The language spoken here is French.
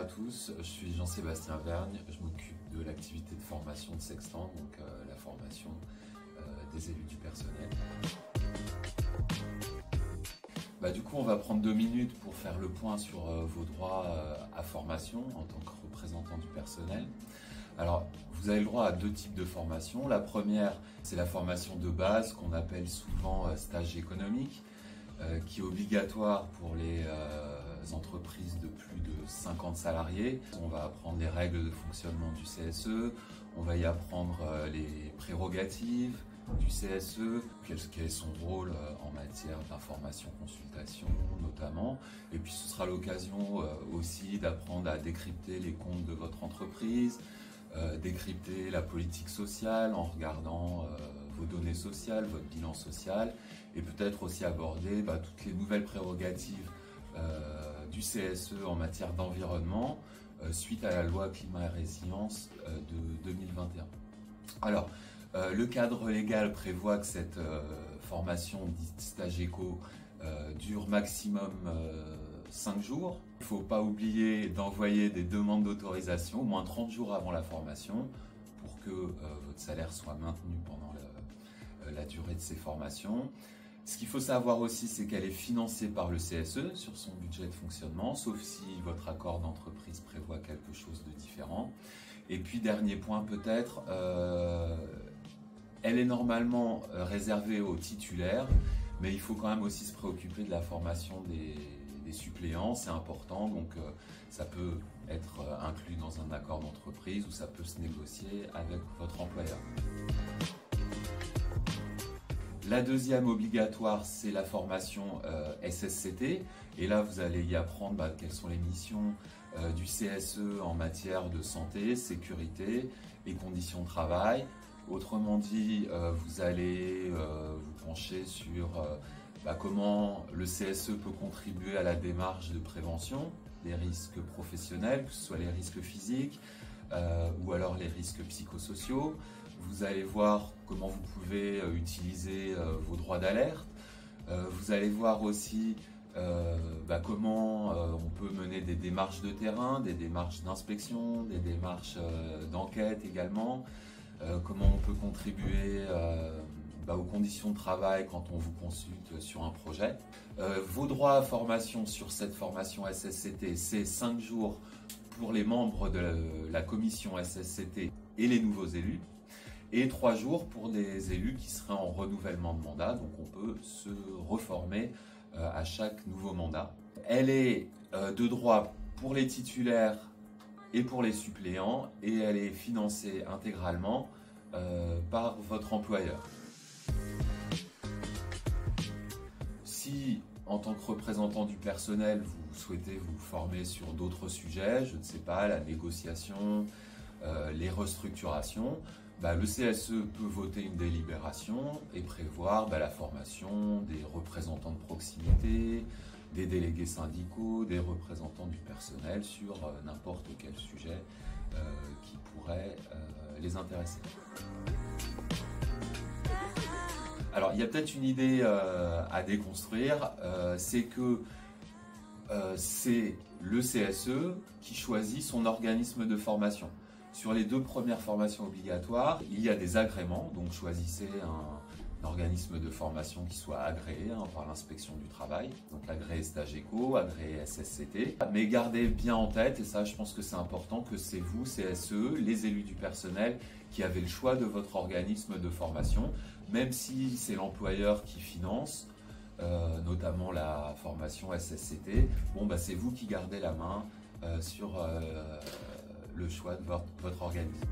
à tous, je suis Jean-Sébastien Vergne, je m'occupe de l'activité de formation de Sextant, donc la formation des élus du personnel. Du coup, on va prendre 2 minutes pour faire le point sur vos droits à formation en tant que représentant du personnel. Alors, vous avez le droit à 2 types de formation. La première, c'est la formation de base qu'on appelle souvent stage économique, qui est obligatoire pour les entreprises de plus de 50 salariés. On va apprendre les règles de fonctionnement du CSE, on va y apprendre les prérogatives du CSE, quel est son rôle en matière d'information-consultation notamment. Et puis ce sera l'occasion aussi d'apprendre à décrypter les comptes de votre entreprise, décrypter la politique sociale en regardant vos données sociales, votre bilan social, et peut-être aussi aborder toutes les nouvelles prérogatives du CSE en matière d'environnement suite à la loi climat et résilience de 2021. Alors, le cadre légal prévoit que cette formation dite stage éco dure maximum 5 jours. Il ne faut pas oublier d'envoyer des demandes d'autorisation au moins 30 jours avant la formation pour que votre salaire soit maintenu pendant la durée de ces formations. Ce qu'il faut savoir aussi, c'est qu'elle est financée par le CSE sur son budget de fonctionnement, sauf si votre accord d'entreprise prévoit quelque chose de différent. Et puis, dernier point peut-être, elle est normalement réservée aux titulaires, mais il faut quand même aussi se préoccuper de la formation des suppléants, c'est important, donc ça peut être inclus dans un accord d'entreprise ou ça peut se négocier avec votre employeur. La deuxième obligatoire, c'est la formation SSCT. Et là, vous allez y apprendre quelles sont les missions du CSE en matière de santé, sécurité et conditions de travail. Autrement dit, vous allez vous pencher sur comment le CSE peut contribuer à la démarche de prévention des risques professionnels, que ce soit les risques physiques ou alors les risques psychosociaux. Vous allez voir comment vous pouvez utiliser vos droits d'alerte. Vous allez voir aussi comment on peut mener des démarches de terrain, des démarches d'inspection, des démarches d'enquête également. Comment on peut contribuer aux conditions de travail quand on vous consulte sur un projet. Vos droits à formation sur cette formation SSCT, c'est 5 jours pour les membres de la commission SSCT et les nouveaux élus, et 3 jours pour des élus qui seraient en renouvellement de mandat, donc on peut se reformer à chaque nouveau mandat. Elle est de droit pour les titulaires et pour les suppléants, et elle est financée intégralement par votre employeur. Si, en tant que représentant du personnel, vous souhaitez vous former sur d'autres sujets, je ne sais pas, la négociation, les restructurations, le CSE peut voter une délibération et prévoir la formation des représentants de proximité, des délégués syndicaux, des représentants du personnel sur n'importe quel sujet qui pourrait les intéresser. Alors, il y a peut-être une idée à déconstruire, c'est que c'est le CSE qui choisit son organisme de formation. Sur les 2 premières formations obligatoires, il y a des agréments, donc choisissez un organisme de formation qui soit agréé par l'inspection du travail, donc agréé stage éco, agréé SSCT. Mais gardez bien en tête, et ça je pense que c'est important, que c'est vous, CSE, les élus du personnel, qui avez le choix de votre organisme de formation, même si c'est l'employeur qui finance, notamment la formation SSCT, c'est vous qui gardez la main sur le choix de votre organisme.